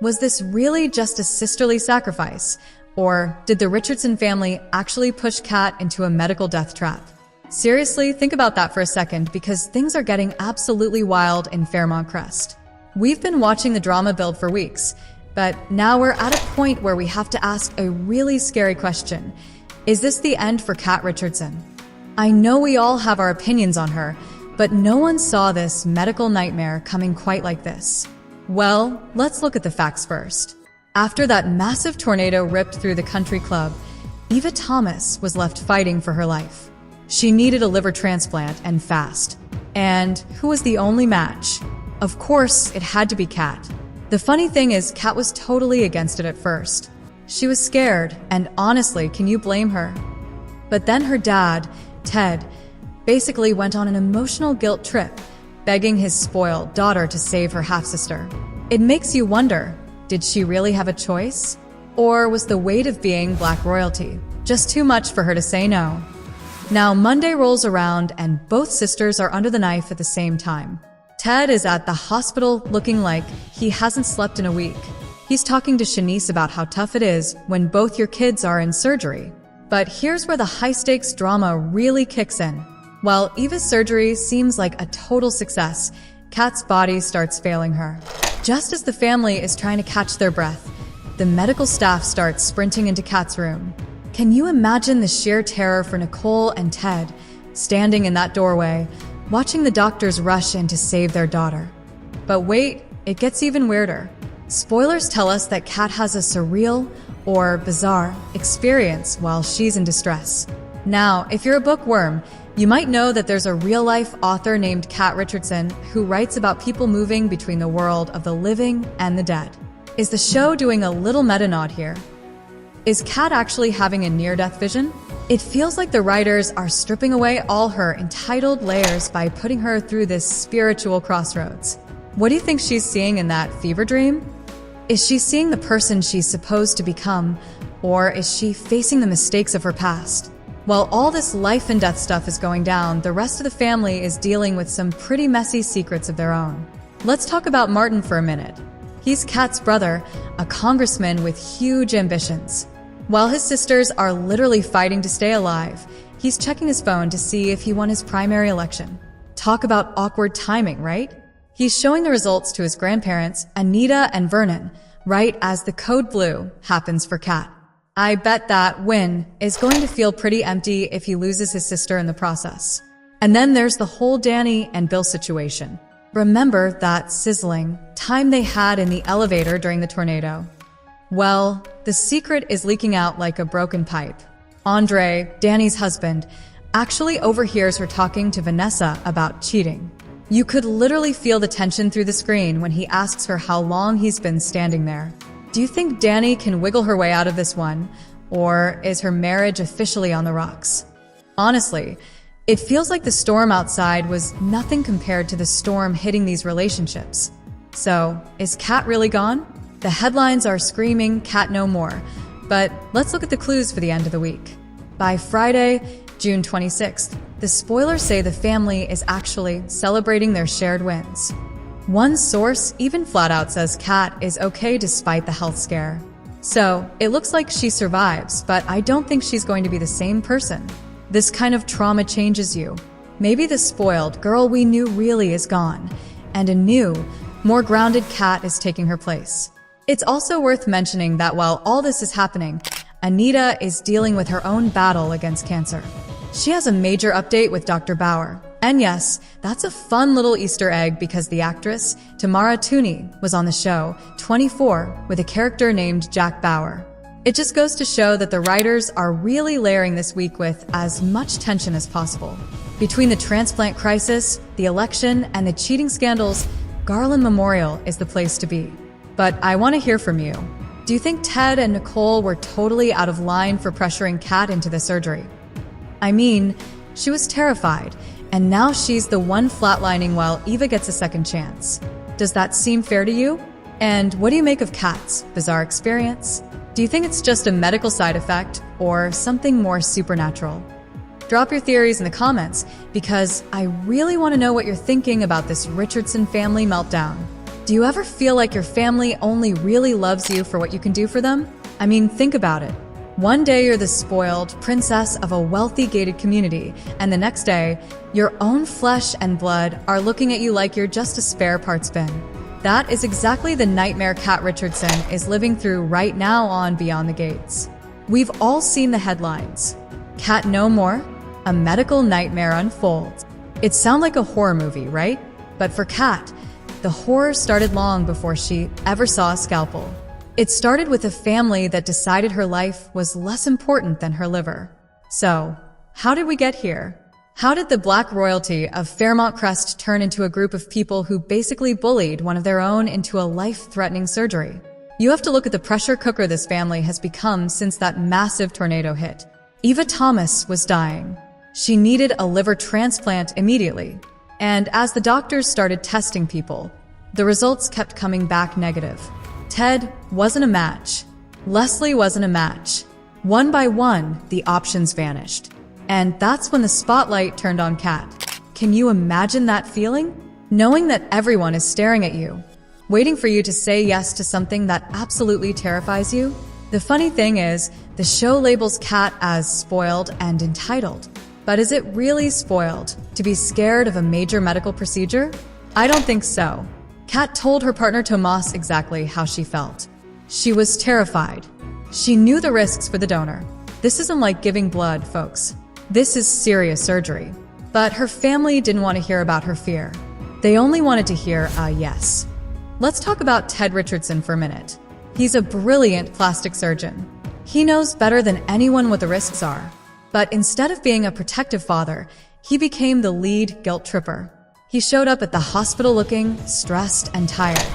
Was this really just a sisterly sacrifice? Or did the Richardson family actually push Kat into a medical death trap? Seriously, think about that for a second, because things are getting absolutely wild in Fairmont Crest. We've been watching the drama build for weeks, but now we're at a point where we have to ask a really scary question. Is this the end for Kat Richardson? I know we all have our opinions on her, but no one saw this medical nightmare coming quite like this. Well, let's look at the facts first. After that massive tornado ripped through the country club, Eva Thomas was left fighting for her life. She needed a liver transplant, and fast. And who was the only match? Of course, it had to be Kat. The funny thing is, Kat was totally against it at first. She was scared, and honestly, can you blame her? But then her dad, Ted, basically went on an emotional guilt trip, begging his spoiled daughter to save her half-sister. It makes you wonder, did she really have a choice? Or was the weight of being black royalty just too much for her to say no? Now Monday rolls around and both sisters are under the knife at the same time. Ted is at the hospital looking like he hasn't slept in a week. He's talking to Shanice about how tough it is when both your kids are in surgery. But here's where the high-stakes drama really kicks in. While Eva's surgery seems like a total success, Kat's body starts failing her. Just as the family is trying to catch their breath, the medical staff starts sprinting into Kat's room. Can you imagine the sheer terror for Nicole and Ted, standing in that doorway, watching the doctors rush in to save their daughter? But wait, it gets even weirder. Spoilers tell us that Kat has a surreal or bizarre experience while she's in distress. Now, if you're a bookworm, you might know that there's a real-life author named Kat Richardson who writes about people moving between the world of the living and the dead. Is the show doing a little meta-nod here? Is Kat actually having a near-death vision? It feels like the writers are stripping away all her entitled layers by putting her through this spiritual crossroads. What do you think she's seeing in that fever dream? Is she seeing the person she's supposed to become, or is she facing the mistakes of her past? While all this life and death stuff is going down, the rest of the family is dealing with some pretty messy secrets of their own. Let's talk about Martin for a minute. He's Kat's brother, a congressman with huge ambitions. While his sisters are literally fighting to stay alive, he's checking his phone to see if he won his primary election. Talk about awkward timing, right? He's showing the results to his grandparents, Anita and Vernon, right as the code blue happens for Kat. I bet that win is going to feel pretty empty if he loses his sister in the process. And then there's the whole Dani and Bill situation. Remember that sizzling time they had in the elevator during the tornado? Well, the secret is leaking out like a broken pipe. Andre, Dani's husband, actually overhears her talking to Vanessa about cheating. You could literally feel the tension through the screen when he asks her how long he's been standing there. Do you think Dani can wiggle her way out of this one, or is her marriage officially on the rocks? Honestly, it feels like the storm outside was nothing compared to the storm hitting these relationships. So, is Kat really gone? The headlines are screaming Kat no more, but let's look at the clues for the end of the week. By Friday, June 26th, the spoilers say the family is actually celebrating their shared wins. One source even flat out says Kat is okay despite the health scare. So, it looks like she survives, but I don't think she's going to be the same person. This kind of trauma changes you. Maybe the spoiled girl we knew really is gone, and a new, more grounded Kat is taking her place. It's also worth mentioning that while all this is happening, Anita is dealing with her own battle against cancer. She has a major update with Dr. Bauer. And yes, that's a fun little Easter egg because the actress, Tamara Tooney, was on the show 24 with a character named Jack Bauer. It just goes to show that the writers are really layering this week with as much tension as possible. Between the transplant crisis, the election, and the cheating scandals, Garland Memorial is the place to be. But I want to hear from you. Do you think Ted and Nicole were totally out of line for pressuring Kat into the surgery? I mean, she was terrified, and now she's the one flatlining while Eva gets a second chance. Does that seem fair to you? And what do you make of Kat's bizarre experience? Do you think it's just a medical side effect or something more supernatural? Drop your theories in the comments because I really want to know what you're thinking about this Richardson family meltdown. Do you ever feel like your family only really loves you for what you can do for them? I mean, think about it. One day you're the spoiled princess of a wealthy gated community, and the next day, your own flesh and blood are looking at you like you're just a spare parts bin. That is exactly the nightmare Kat Richardson is living through right now on Beyond the Gates. We've all seen the headlines. Kat no more, a medical nightmare unfolds. It sounds like a horror movie, right? But for Kat, the horror started long before she ever saw a scalpel. It started with a family that decided her life was less important than her liver. So, how did we get here? How did the black royalty of Fairmont Crest turn into a group of people who basically bullied one of their own into a life-threatening surgery? You have to look at the pressure cooker this family has become since that massive tornado hit. Eva Thomas was dying. She needed a liver transplant immediately. And as the doctors started testing people, the results kept coming back negative. Ted wasn't a match. Leslie wasn't a match. One by one, the options vanished. And that's when the spotlight turned on Kat. Can you imagine that feeling? Knowing that everyone is staring at you, waiting for you to say yes to something that absolutely terrifies you? The funny thing is, the show labels Kat as spoiled and entitled. But is it really spoiled to be scared of a major medical procedure? I don't think so. Kat told her partner Tomas exactly how she felt. She was terrified. She knew the risks for the donor. This isn't like giving blood, folks. This is serious surgery. But her family didn't want to hear about her fear. They only wanted to hear a yes. Let's talk about Ted Richardson for a minute. He's a brilliant plastic surgeon. He knows better than anyone what the risks are. But instead of being a protective father, he became the lead guilt tripper. He showed up at the hospital looking stressed and tired.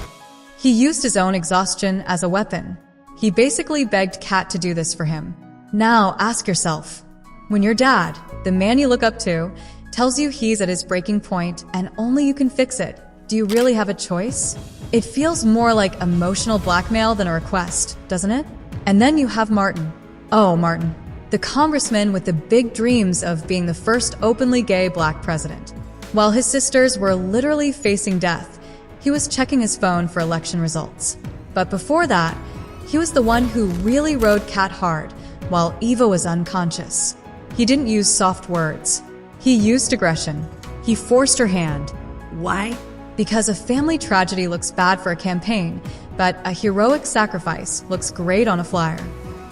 He used his own exhaustion as a weapon. He basically begged Kat to do this for him. Now ask yourself, when your dad, the man you look up to, tells you he's at his breaking point and only you can fix it, do you really have a choice? It feels more like emotional blackmail than a request, doesn't it? And then you have Martin. Oh, Martin. The congressman with the big dreams of being the first openly gay black president. While his sisters were literally facing death, he was checking his phone for election results. But before that, he was the one who really rode Kat hard while Eva was unconscious. He didn't use soft words. He used aggression. He forced her hand. Why? Because a family tragedy looks bad for a campaign, but a heroic sacrifice looks great on a flyer.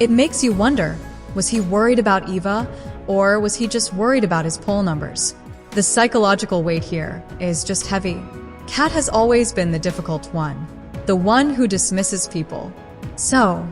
It makes you wonder, was he worried about Eva, or was he just worried about his poll numbers? The psychological weight here is just heavy. Kat has always been the difficult one, the one who dismisses people. So,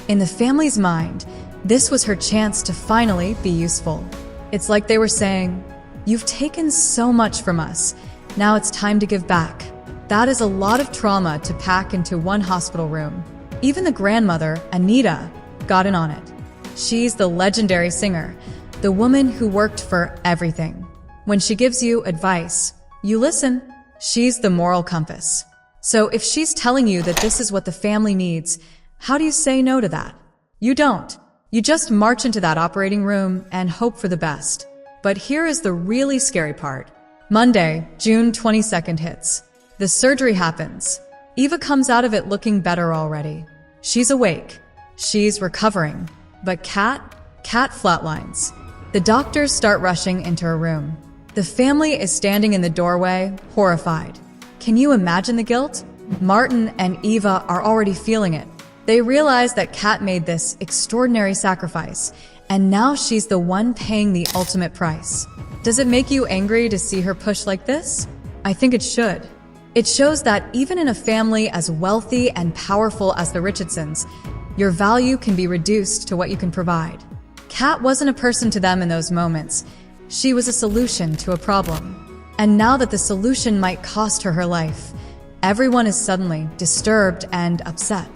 in the family's mind, this was her chance to finally be useful. It's like they were saying, "You've taken so much from us. Now it's time to give back." That is a lot of trauma to pack into one hospital room. Even the grandmother, Anita, got in on it. She's the legendary singer, the woman who worked for everything. When she gives you advice, you listen. She's the moral compass. So if she's telling you that this is what the family needs, how do you say no to that? You don't. You just march into that operating room and hope for the best. But here is the really scary part. Monday, June 22nd hits. The surgery happens. Eva comes out of it looking better already. She's awake. She's recovering. But Kat flatlines. The doctors start rushing into her room. The family is standing in the doorway, horrified. Can you imagine the guilt? Martin and Eva are already feeling it. They realize that Kat made this extraordinary sacrifice, and now she's the one paying the ultimate price. Does it make you angry to see her push like this? I think it should. It shows that even in a family as wealthy and powerful as the Richardsons, your value can be reduced to what you can provide. Kat wasn't a person to them in those moments. She was a solution to a problem. And now that the solution might cost her life, everyone is suddenly disturbed and upset.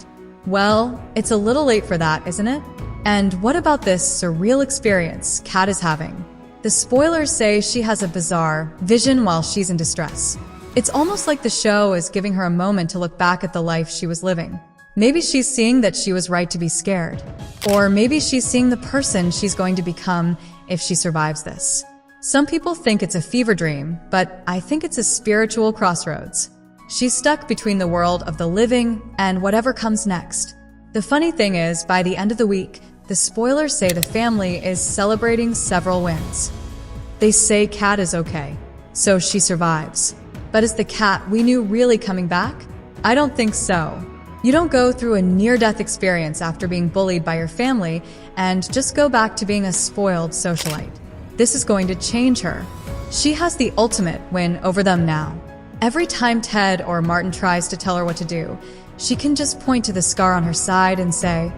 Well, it's a little late for that, isn't it? And what about this surreal experience Kat is having? The spoilers say she has a bizarre vision while she's in distress. It's almost like the show is giving her a moment to look back at the life she was living. Maybe she's seeing that she was right to be scared. Or maybe she's seeing the person she's going to become if she survives this. Some people think it's a fever dream, but I think it's a spiritual crossroads. She's stuck between the world of the living and whatever comes next. The funny thing is, by the end of the week, the spoilers say the family is celebrating several wins. They say Kat is okay, so she survives. But is the Kat we knew really coming back? I don't think so. You don't go through a near-death experience after being bullied by your family and just go back to being a spoiled socialite. This is going to change her. She has the ultimate win over them now. Every time Ted or Martin tries to tell her what to do, she can just point to the scar on her side and say,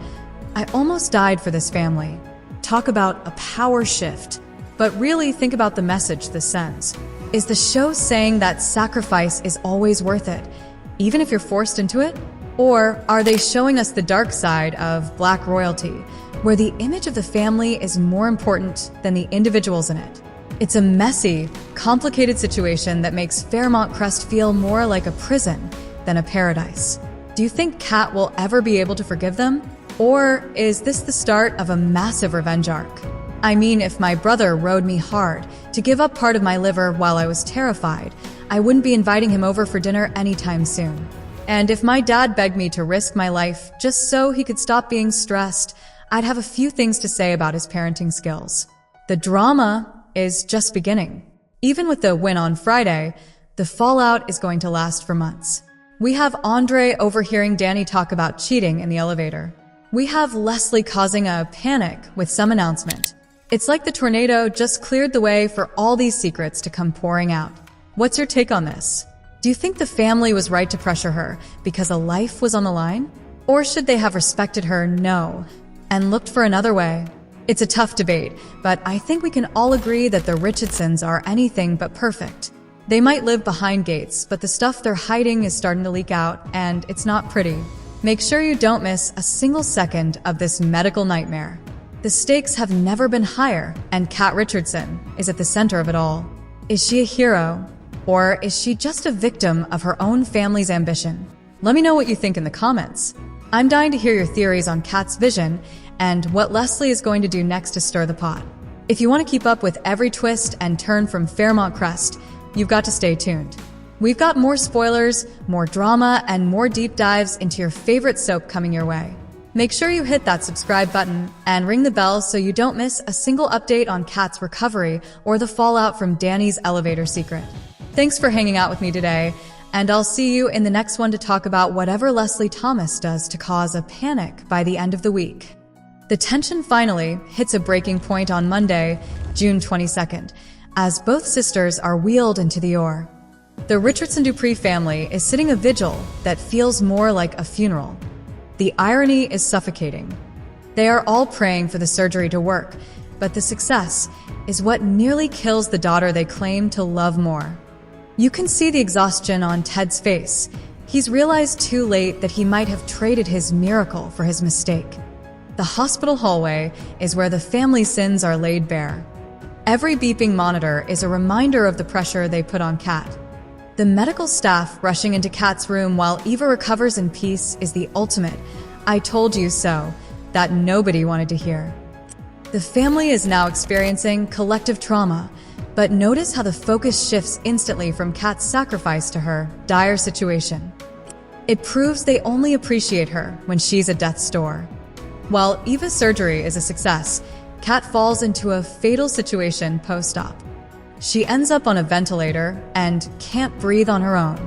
"I almost died for this family." Talk about a power shift. But really think about the message this sends. Is the show saying that sacrifice is always worth it, even if you're forced into it? Or are they showing us the dark side of Black royalty, where the image of the family is more important than the individuals in it? It's a messy, complicated situation that makes Fairmont Crest feel more like a prison than a paradise. Do you think Kat will ever be able to forgive them? Or is this the start of a massive revenge arc? I mean, if my brother rode me hard to give up part of my liver while I was terrified, I wouldn't be inviting him over for dinner anytime soon. And if my dad begged me to risk my life just so he could stop being stressed, I'd have a few things to say about his parenting skills. The drama is just beginning. Even with the win on Friday, the fallout is going to last for months. We have Andre overhearing Dani talk about cheating in the elevator. We have Leslie causing a panic with some announcement. It's like the tornado just cleared the way for all these secrets to come pouring out. What's your take on this? Do you think the family was right to pressure her because a life was on the line? Or should they have respected her no and looked for another way? It's a tough debate, but I think we can all agree that the Richardsons are anything but perfect. They might live behind gates, but the stuff they're hiding is starting to leak out, and it's not pretty. Make sure you don't miss a single second of this medical nightmare. The stakes have never been higher, and Kat Richardson is at the center of it all. Is she a hero? Or is she just a victim of her own family's ambition? Let me know what you think in the comments. I'm dying to hear your theories on Kat's vision and what Leslie is going to do next to stir the pot. If you want to keep up with every twist and turn from Fairmont Crest, you've got to stay tuned. We've got more spoilers, more drama, and more deep dives into your favorite soap coming your way. Make sure you hit that subscribe button and ring the bell so you don't miss a single update on Kat's recovery or the fallout from Dani's elevator secret. Thanks for hanging out with me today, and I'll see you in the next one to talk about whatever Leslie Thomas does to cause a panic by the end of the week. The tension finally hits a breaking point on Monday, June 22nd, as both sisters are wheeled into the OR. The Richardson-Dupree family is sitting a vigil that feels more like a funeral. The irony is suffocating. They are all praying for the surgery to work, but the success is what nearly kills the daughter they claim to love more. You can see the exhaustion on Ted's face. He's realized too late that he might have traded his miracle for his mistake. The hospital hallway is where the family sins are laid bare. Every beeping monitor is a reminder of the pressure they put on Kat. The medical staff rushing into Kat's room while Eva recovers in peace is the ultimate "I told you so" that nobody wanted to hear. The family is now experiencing collective trauma, but notice how the focus shifts instantly from Kat's sacrifice to her dire situation. It proves they only appreciate her when she's at death's door. While Eva's surgery is a success, Kat falls into a fatal situation post-op. She ends up on a ventilator and can't breathe on her own.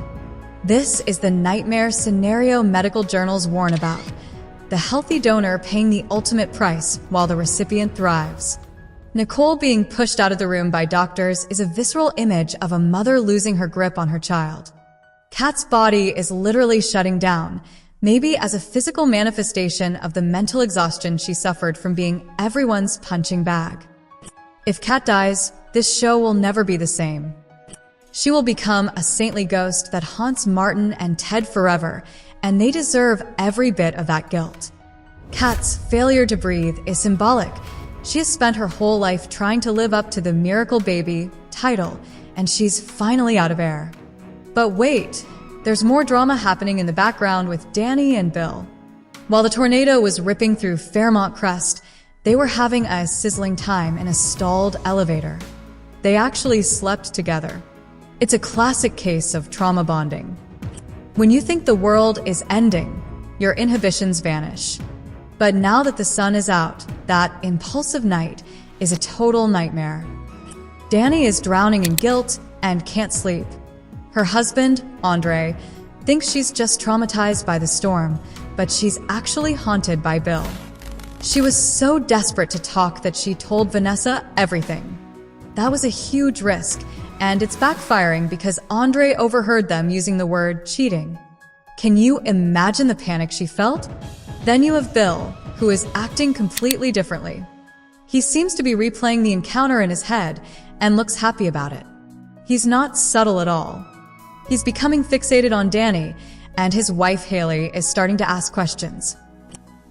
This is the nightmare scenario medical journals warn about. The healthy donor paying the ultimate price while the recipient thrives. Nicole being pushed out of the room by doctors is a visceral image of a mother losing her grip on her child. Kat's body is literally shutting down, maybe as a physical manifestation of the mental exhaustion she suffered from being everyone's punching bag. If Kat dies, this show will never be the same. She will become a saintly ghost that haunts Martin and Ted forever, and they deserve every bit of that guilt. Kat's failure to breathe is symbolic. She has spent her whole life trying to live up to the Miracle Baby title, and she's finally out of air. But wait, there's more drama happening in the background with Dani and Bill. While the tornado was ripping through Fairmont Crest, they were having a sizzling time in a stalled elevator. They actually slept together. It's a classic case of trauma bonding. When you think the world is ending, your inhibitions vanish. But now that the sun is out, that impulsive night is a total nightmare. Dani is drowning in guilt and can't sleep. Her husband, Andre, thinks she's just traumatized by the storm, but she's actually haunted by Bill. She was so desperate to talk that she told Vanessa everything. That was a huge risk, and it's backfiring because Andre overheard them using the word cheating. Can you imagine the panic she felt? Then you have Bill, who is acting completely differently. He seems to be replaying the encounter in his head and looks happy about it. He's not subtle at all. He's becoming fixated on Dani, and his wife Hayley is starting to ask questions.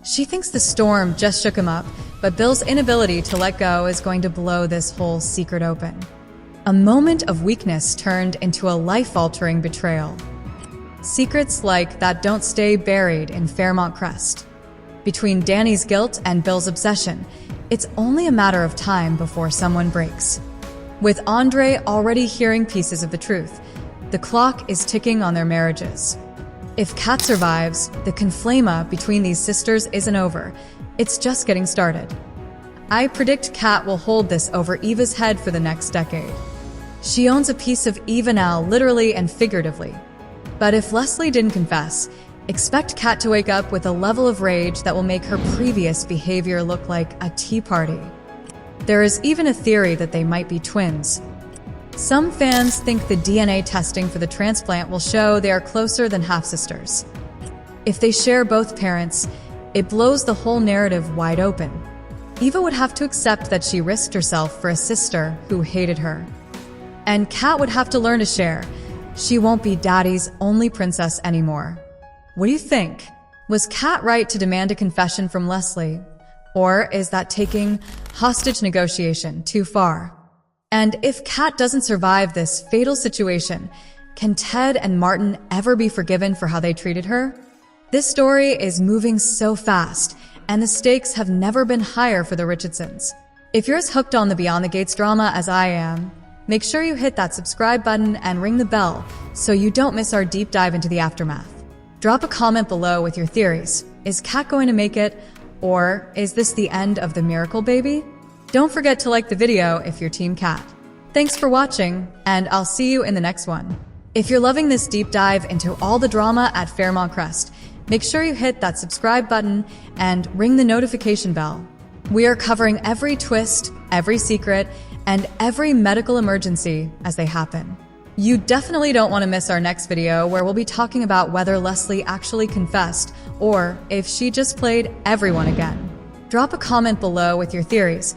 She thinks the storm just shook him up, but Bill's inability to let go is going to blow this whole secret open. A moment of weakness turned into a life-altering betrayal. Secrets like that don't stay buried in Fairmont Crest. Between Dani's guilt and Bill's obsession, it's only a matter of time before someone breaks. With Andre already hearing pieces of the truth, the clock is ticking on their marriages. If Kat survives, the conflama between these sisters isn't over. It's just getting started. I predict Kat will hold this over Eva's head for the next decade. She owns a piece of Eva now, literally and figuratively. But if Leslie didn't confess, expect Kat to wake up with a level of rage that will make her previous behavior look like a tea party. There is even a theory that they might be twins. Some fans think the DNA testing for the transplant will show they are closer than half-sisters. If they share both parents, it blows the whole narrative wide open. Eva would have to accept that she risked herself for a sister who hated her. And Kat would have to learn to share. She won't be Daddy's only princess anymore. What do you think? Was Kat right to demand a confession from Leslie? Or is that taking hostage negotiation too far? And if Kat doesn't survive this fatal situation, can Ted and Martin ever be forgiven for how they treated her? This story is moving so fast, and the stakes have never been higher for the Richardsons. If you're as hooked on the Beyond the Gates drama as I am, make sure you hit that subscribe button and ring the bell so you don't miss our deep dive into the aftermath. Drop a comment below with your theories. Is Kat going to make it? Or is this the end of the miracle baby? Don't forget to like the video if you're Team Kat. Thanks for watching, and I'll see you in the next one. If you're loving this deep dive into all the drama at Fairmont Crest, make sure you hit that subscribe button and ring the notification bell. We are covering every twist, every secret, and every medical emergency as they happen. You definitely don't want to miss our next video where we'll be talking about whether Leslie actually confessed or if she just played everyone again. Drop a comment below with your theories.